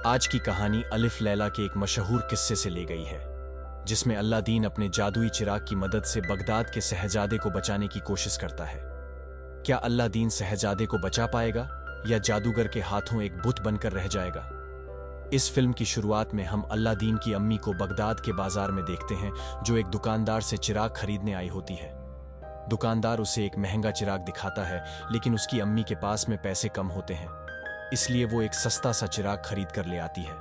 आज की कहानी अलिफ लैला के एक मशहूर किस्से से ली गई है, जिसमें अल्लादीन अपने जादुई चिराग की मदद से बगदाद के शहजादे को बचाने की कोशिश करता है। क्या अल्लादीन शहजादे को बचा पाएगा या जादूगर के हाथों एक बुत बनकर रह जाएगा? इस फिल्म की शुरुआत में हम अल्लादीन की अम्मी को बगदाद के बाजार में देखते हैं, जो एक दुकानदार से चिराग खरीदने आई होती है। दुकानदार उसे एक महंगा चिराग दिखाता है, लेकिन उसकी अम्मी के पास में पैसे कम होते हैं, इसलिए वो एक सस्ता सा चिराग खरीद कर ले आती है।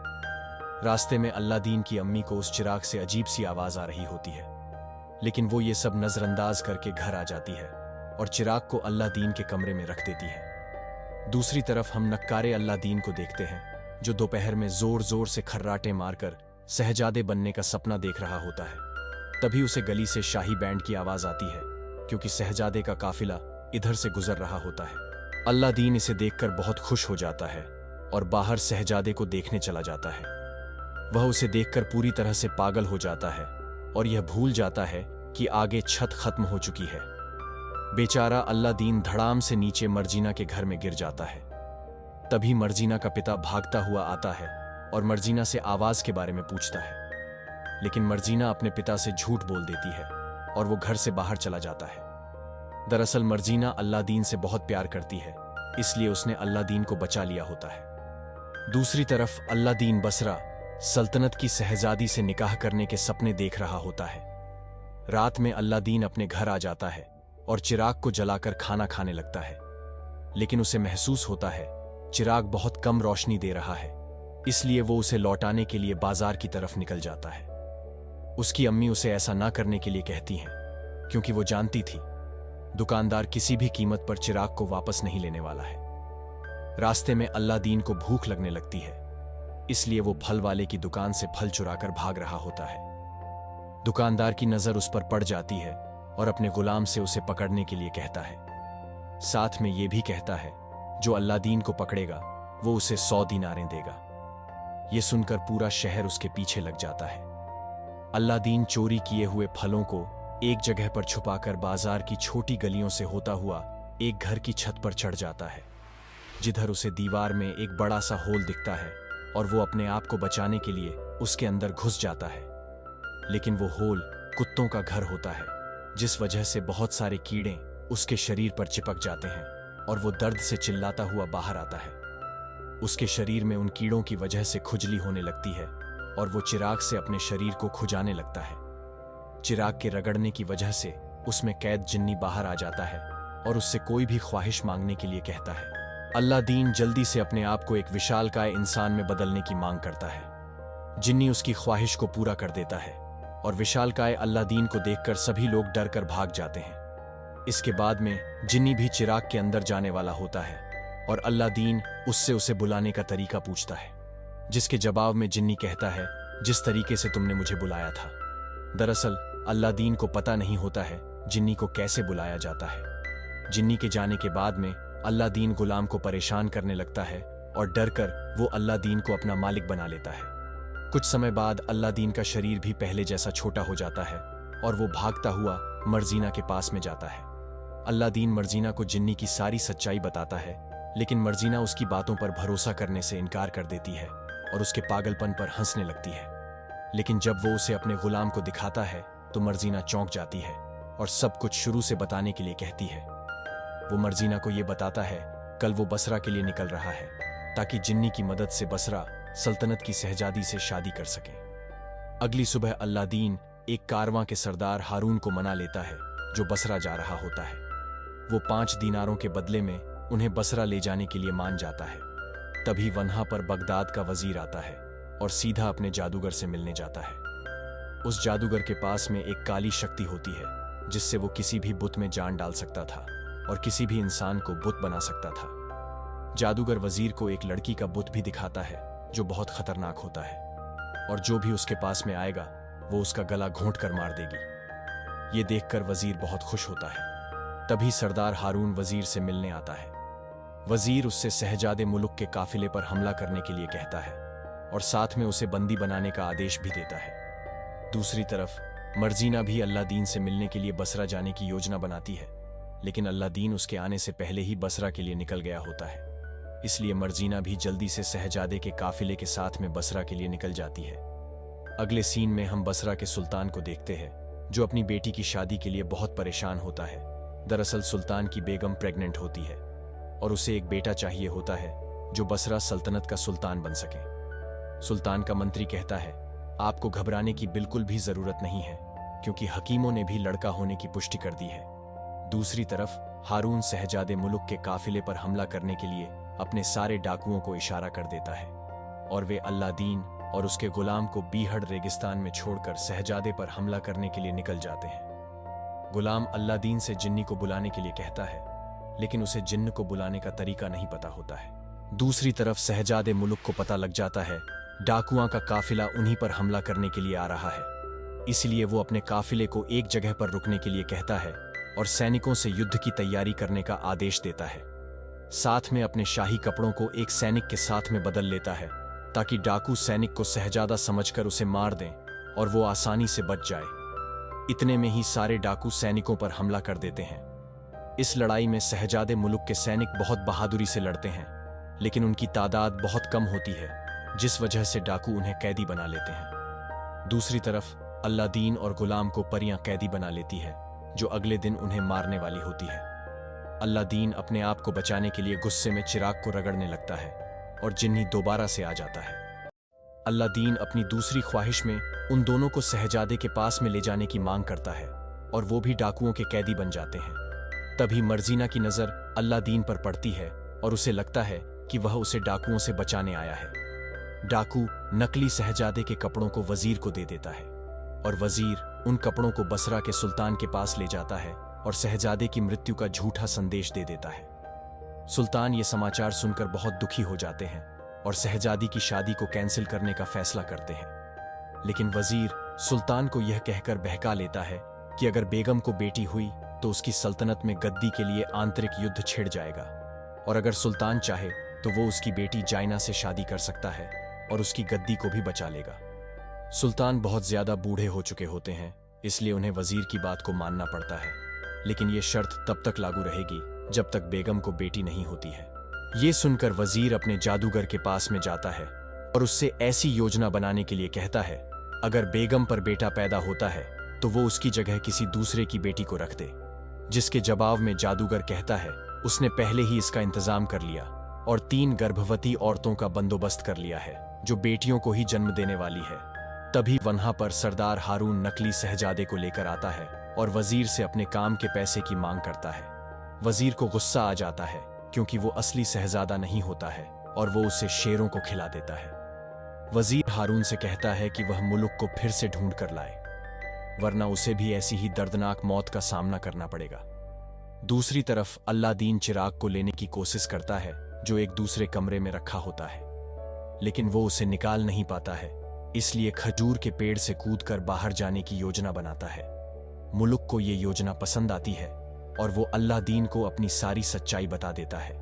रास्ते में अल्लादीन की अम्मी को उस चिराग से अजीब सी आवाज आ रही होती है, लेकिन वो ये सब नजरअंदाज करके घर आ जाती है और चिराग को अल्लादीन के कमरे में रख देती है। दूसरी तरफ हम नक्कारे अल्लादीन को देखते हैं, जो दोपहर में जोर जोर से खर्राटे मारकर शहजादे बनने का सपना देख रहा होता है। तभी उसे गली से शाही बैंड की आवाज आती है, क्योंकि शहजादे का काफिला इधर से गुजर रहा होता है। अल्लादीन इसे देखकर बहुत खुश हो जाता है और बाहर शहजादे को देखने चला जाता है। वह उसे देखकर पूरी तरह से पागल हो जाता है और यह भूल जाता है कि आगे छत खत्म हो चुकी है। बेचारा अल्लादीन धड़ाम से नीचे मर्जीना के घर में गिर जाता है। तभी मर्जीना का पिता भागता हुआ आता है और मर्जीना से आवाज के बारे में पूछता है, लेकिन मर्जीना अपने पिता से झूठ बोल देती है और वो घर से बाहर चला जाता है। दरअसल मर्जीना अल्लादीन से बहुत प्यार करती है, इसलिए उसने अल्लादीन को बचा लिया होता है। दूसरी तरफ अल्लादीन बसरा सल्तनत की शहजादी से निकाह करने के सपने देख रहा होता है। रात में अल्लादीन अपने घर आ जाता है और चिराग को जलाकर खाना खाने लगता है, लेकिन उसे महसूस होता है चिराग बहुत कम रोशनी दे रहा है, इसलिए वो उसे लौटाने के लिए बाजार की तरफ निकल जाता है। उसकी अम्मी उसे ऐसा ना करने के लिए कहती हैं, क्योंकि वो जानती थी दुकानदार किसी भी कीमत पर चिराग को वापस नहीं लेने वाला है। रास्ते में अल्लादीन को भूख लगने लगती है, इसलिए वो फल वाले की दुकान से फल चुराकर भाग रहा होता है। दुकानदार की नजर उस पर पड़ जाती है और अपने गुलाम से उसे पकड़ने के लिए कहता है। साथ में ये भी कहता है जो अल्लादीन को पकड़ेगा वो उसे 100 दीनारें देगा। ये सुनकर पूरा शहर उसके पीछे लग जाता है। अल्लादीन चोरी किए हुए फलों को एक जगह पर छुपाकर बाजार की छोटी गलियों से होता हुआ एक घर की छत पर चढ़ जाता है, जिधर उसे दीवार में एक बड़ा सा होल दिखता है और वो अपने आप को बचाने के लिए उसके अंदर घुस जाता है। लेकिन वो होल कुत्तों का घर होता है, जिस वजह से बहुत सारे कीड़े उसके शरीर पर चिपक जाते हैं और वो दर्द से चिल्लाता हुआ बाहर आता है। उसके शरीर में उन कीड़ों की वजह से खुजली होने लगती है और वो चिराग से अपने शरीर को खुजाने लगता है। चिराग के रगड़ने की वजह से उसमें कैद जिन्नी बाहर आ जाता है और उससे कोई भी ख्वाहिश मांगने के लिए कहता है। अल्लादीन जल्दी से अपने आप को एक विशालकाय इंसान में बदलने की मांग करता है। जिन्नी उसकी ख्वाहिश को पूरा कर देता है और विशालकाय अल्लादीन को देखकर सभी लोग डर कर भाग जाते हैं। इसके बाद में जिन्नी भी चिराग के अंदर जाने वाला होता है और अल्लादीन उससे उसे बुलाने का तरीका पूछता है, जिसके जवाब में जिन्नी कहता है, जिस तरीके से तुमने मुझे बुलाया था। दरअसल अल्लादीन को पता नहीं होता है जिन्नी को कैसे बुलाया जाता है। जिन्नी के जाने के बाद में अल्लादीन गुलाम को परेशान करने लगता है और डरकर वो अल्लादीन को अपना मालिक बना लेता है। कुछ समय बाद अल्लादीन का शरीर भी पहले जैसा छोटा हो जाता है और वो भागता हुआ मर्जीना के पास में जाता है। अल्लादीन मर्जीना को जिन्नी की सारी सच्चाई बताता है, लेकिन मर्जीना उसकी बातों पर भरोसा करने से इनकार कर देती है और उसके पागलपन पर हंसने लगती है। लेकिन जब वो उसे अपने गुलाम को दिखाता है तो मर्जीना चौंक जाती है और सब कुछ शुरू से बताने के लिए कहती है। वो मर्जीना को ये बताता है कल वो बसरा के लिए निकल रहा है, ताकि जिन्नी की मदद से बसरा सल्तनत की शहजादी से शादी कर सके। अगली सुबह अल्लादीन एक कारवां के सरदार हारून को मना लेता है, जो बसरा जा रहा होता है। वो 5 दीनारों के बदले में उन्हें बसरा ले जाने के लिए मान जाता है। तभी वहां पर बगदाद का वजीर आता है और सीधा अपने जादूगर से मिलने जाता है। उस जादूगर के पास में एक काली शक्ति होती है, जिससे वो किसी भी बुत में जान डाल सकता था और किसी भी इंसान को बुत बना सकता था। जादूगर वजीर को एक लड़की का बुत भी दिखाता है, जो बहुत खतरनाक होता है और जो भी उसके पास में आएगा वो उसका गला घोंट कर मार देगी। ये देखकर वजीर बहुत खुश होता है। तभी सरदार हारून वजीर से मिलने आता है। वजीर उससे शहजादे मुल्क के काफिले पर हमला करने के लिए कहता है और साथ में उसे बंदी बनाने का आदेश भी देता है। दूसरी तरफ मर्जीना भी अल्लादीन से मिलने के लिए बसरा जाने की योजना बनाती है, लेकिन अल्लादीन उसके आने से पहले ही बसरा के लिए निकल गया होता है। इसलिए मर्जीना भी जल्दी से शहजादे के काफिले के साथ में बसरा के लिए निकल जाती है। अगले सीन में हम बसरा के सुल्तान को देखते हैं, जो अपनी बेटी की शादी के लिए बहुत परेशान होता है। दरअसल सुल्तान की बेगम प्रेग्नेंट होती है और उसे एक बेटा चाहिए होता है जो बसरा सल्तनत का सुल्तान बन सके। सुल्तान का मंत्री कहता है, आपको घबराने की बिल्कुल भी जरूरत नहीं है, क्योंकि हकीमों ने भी लड़का होने की पुष्टि कर दी है। दूसरी तरफ हारून शहजादे मुल्क के काफिले पर हमला करने के लिए अपने सारे डाकुओं को इशारा कर देता है और वे अल्लादीन और उसके गुलाम को बीहड़ रेगिस्तान में छोड़कर शहजादे पर हमला करने के लिए निकल जाते हैं। गुलाम अल्लादीन से जिन्नी को बुलाने के लिए कहता है, लेकिन उसे जिन्न को बुलाने का तरीका नहीं पता होता है। दूसरी तरफ शहजादे मुल्क को पता लग जाता है डाकुओं का काफिला उन्हीं पर हमला करने के लिए आ रहा है, इसलिए वो अपने काफिले को एक जगह पर रुकने के लिए कहता है और सैनिकों से युद्ध की तैयारी करने का आदेश देता है। साथ में अपने शाही कपड़ों को एक सैनिक के साथ में बदल लेता है ताकि डाकू सैनिक को शहजादा समझकर उसे मार दें और वो आसानी से बच जाए। इतने में ही सारे डाकू सैनिकों पर हमला कर देते हैं। इस लड़ाई में शहजादे मुल्क के सैनिक बहुत बहादुरी से लड़ते हैं, लेकिन उनकी तादाद बहुत कम होती है, जिस वजह से डाकू उन्हें कैदी बना लेते हैं। दूसरी तरफ अल्लादीन और गुलाम को परियां कैदी बना लेती है, जो अगले दिन उन्हें मारने वाली होती है। अल्लादीन अपने आप को बचाने के लिए गुस्से में चिराग को रगड़ने लगता है और जिन्नी दोबारा से आ जाता है। अल्लादीन अपनी दूसरी ख्वाहिश में उन दोनों को शहजादे के पास में ले जाने की मांग करता है और वो भी डाकुओं के कैदी बन जाते हैं। तभी मर्जीना की नजर अल्लादीन पर पड़ती है और उसे लगता है कि वह उसे डाकुओं से बचाने आया है। डाकू नकली शहजादे के कपड़ों को वजीर को दे देता है और वजीर उन कपड़ों को बसरा के सुल्तान के पास ले जाता है और शहजादे की मृत्यु का झूठा संदेश दे देता है। सुल्तान ये समाचार सुनकर बहुत दुखी हो जाते हैं और शहजादी की शादी को कैंसिल करने का फैसला करते हैं। लेकिन वजीर सुल्तान को यह कहकर बहका लेता है कि अगर बेगम को बेटी हुई तो उसकी सल्तनत में गद्दी के लिए आंतरिक युद्ध छिड़ जाएगा, और अगर सुल्तान चाहे तो वो उसकी बेटी जाइना से शादी कर सकता है और उसकी गद्दी को भी बचा लेगा। सुल्तान बहुत ज्यादा बूढ़े हो चुके होते हैं, इसलिए उन्हें वजीर की बात को मानना पड़ता है, लेकिन ये शर्त तब तक लागू रहेगी जब तक बेगम को बेटी नहीं होती है। ये सुनकर वजीर अपने जादूगर के पास में जाता है और उससे ऐसी योजना बनाने के लिए कहता है, अगर बेगम पर बेटा पैदा होता है तो वो उसकी जगह किसी दूसरे की बेटी को रख दे। जिसके जवाब में जादूगर कहता है उसने पहले ही इसका इंतजाम कर लिया और 3 गर्भवती औरतों का बंदोबस्त कर लिया है जो बेटियों को ही जन्म देने वाली है। तभी वहां पर सरदार हारून नकली शहजादे को लेकर आता है और वजीर से अपने काम के पैसे की मांग करता है। वजीर को गुस्सा आ जाता है क्योंकि वो असली शहजादा नहीं होता है और वो उसे शेरों को खिला देता है। वजीर हारून से कहता है कि वह मुल्क को फिर से ढूंढ कर लाए, वरना उसे भी ऐसी ही दर्दनाक मौत का सामना करना पड़ेगा। दूसरी तरफ अल्लादीन चिराग को लेने की कोशिश करता है जो एक दूसरे कमरे में रखा होता है, लेकिन वो उसे निकाल नहीं पाता है, इसलिए खजूर के पेड़ से कूदकर बाहर जाने की योजना बनाता है। मुल्क को ये योजना पसंद आती है और वो अल्लादीन को अपनी सारी सच्चाई बता देता है।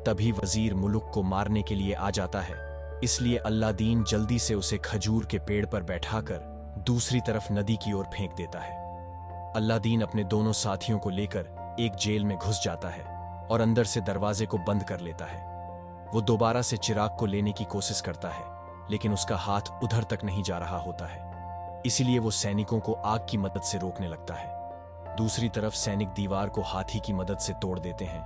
तभी वजीर मुल्क को मारने के लिए आ जाता है, इसलिए अल्लादीन जल्दी से उसे खजूर के पेड़ पर बैठाकर दूसरी तरफ नदी की ओर फेंक देता है। अल्लादीन अपने दोनों साथियों को लेकर एक जेल में घुस जाता है और अंदर से दरवाजे को बंद कर लेता है। वो दोबारा से चिराग को लेने की कोशिश करता है, लेकिन उसका हाथ उधर तक नहीं जा रहा होता है, इसीलिए वो सैनिकों को आग की मदद से रोकने लगता है। दूसरी तरफ सैनिक दीवार को हाथी की मदद से तोड़ देते हैं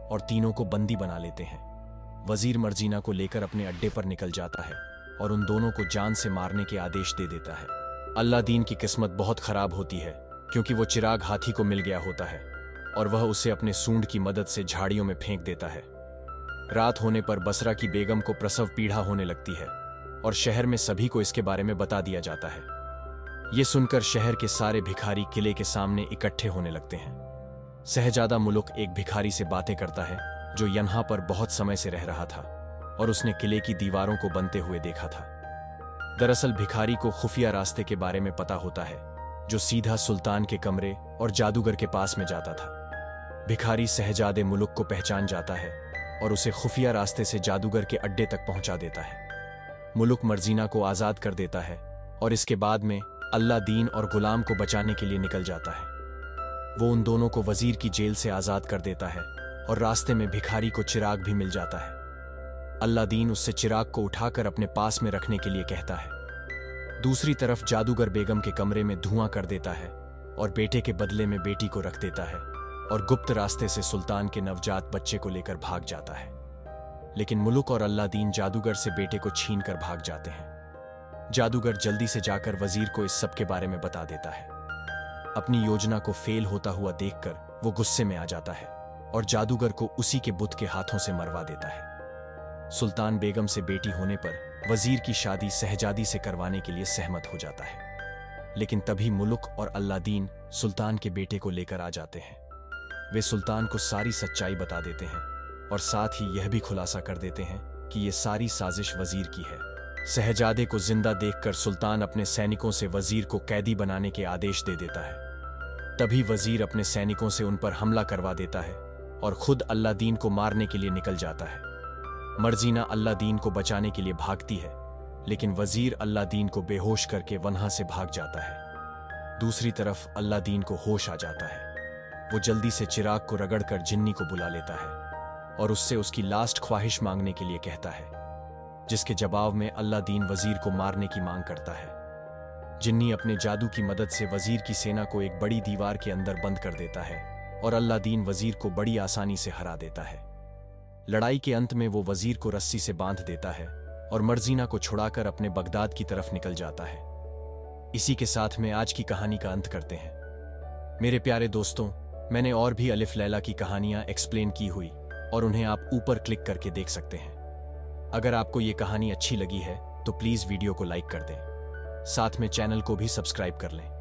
और तीनों को बंदी बना लेते हैं। वजीर मर्जीना को लेकर अपने अड्डे पर निकल जाता है और उन दोनों को जान से मारने के आदेश दे देता है। अल्लादीन की किस्मत बहुत खराब होती है क्योंकि वो चिराग हाथी को मिल गया होता है और वह उसे अपने सूंड की मदद से झाड़ियों में फेंक देता है। रात होने पर बसरा की बेगम को प्रसव पीड़ा होने लगती है और शहर में सभी को इसके बारे में बता दिया जाता है। ये सुनकर शहर के सारे भिखारी किले के सामने इकट्ठे होने लगते हैं। शहजादा मुल्क एक भिखारी से बातें करता है जो यहाँ पर बहुत समय से रह रहा था और उसने किले की दीवारों को बनते हुए देखा था। दरअसल भिखारी को खुफिया रास्ते के बारे में पता होता है जो सीधा सुल्तान के कमरे और जादूगर के पास में जाता था। भिखारी शहजादे मुल्क को पहचान जाता है और उसे खुफिया रास्ते से जादूगर के अड्डे तक पहुंचा देता है। मुल्क मर्जीना को आजाद कर देता है और इसके बाद में अल्लादीन और गुलाम को बचाने के लिए निकल जाता है। वो उन दोनों को वजीर की जेल से आजाद कर देता है और रास्ते में भिखारी को चिराग भी मिल जाता है। अल्लादीन उससे चिराग को उठाकर अपने पास में रखने के लिए कहता है। दूसरी तरफ जादूगर बेगम के कमरे में धुआं कर देता है और बेटे के बदले में बेटी को रख देता है और गुप्त रास्ते से सुल्तान के नवजात बच्चे को लेकर भाग जाता है। लेकिन मुलुक और अल्लादीन जादूगर से बेटे को छीन कर भाग जाते हैं। जादूगर जल्दी से जाकर वजीर को इस सब के बारे में बता देता है। अपनी योजना को फेल होता हुआ देखकर वो गुस्से में आ जाता है और जादूगर को उसी के बुत के हाथों से मरवा देता है। सुल्तान बेगम से बेटी होने पर वजीर की शादी शहजादी से करवाने के लिए सहमत हो जाता है। लेकिन तभी मुलुक और अल्लादीन सुल्तान के बेटे को लेकर आ जाते हैं। वे सुल्तान को सारी सच्चाई बता देते हैं और साथ ही यह भी खुलासा कर देते हैं कि यह सारी साजिश वजीर की है। शहजादे को जिंदा देखकर सुल्तान अपने सैनिकों से वजीर को कैदी बनाने के आदेश दे देता है। तभी वजीर अपने सैनिकों से उन पर हमला करवा देता है और खुद अल्लादीन को मारने के लिए निकल जाता है। मर्जीना अल्लादीन को बचाने के लिए भागती है, लेकिन वजीर अल्लादीन को बेहोश करके वहां से भाग जाता है। दूसरी तरफ अल्लादीन को होश आ जाता है। वो जल्दी से चिराग को रगड़कर जिन्नी को बुला लेता है और उससे उसकी लास्ट ख्वाहिश मांगने के लिए कहता है, जिसके जवाब में अल्लादीन वजीर को मारने की मांग करता है। जिन्नी अपने जादू की मदद से वजीर की सेना को एक बड़ी दीवार के अंदर बंद कर देता है और अल्लादीन वजीर को बड़ी आसानी से हरा देता है। लड़ाई के अंत में वो वजीर को रस्सी से बांध देता है और मर्जीना को छुड़ाकर अपने बगदाद की तरफ निकल जाता है। इसी के साथ में आज की कहानी का अंत करते हैं। मेरे प्यारे दोस्तों, मैंने और भी अलिफ लैला की कहानियां एक्सप्लेन की हुई और उन्हें आप ऊपर क्लिक करके देख सकते हैं। अगर आपको ये कहानी अच्छी लगी है तो प्लीज वीडियो को लाइक कर दें, साथ में चैनल को भी सब्सक्राइब कर लें।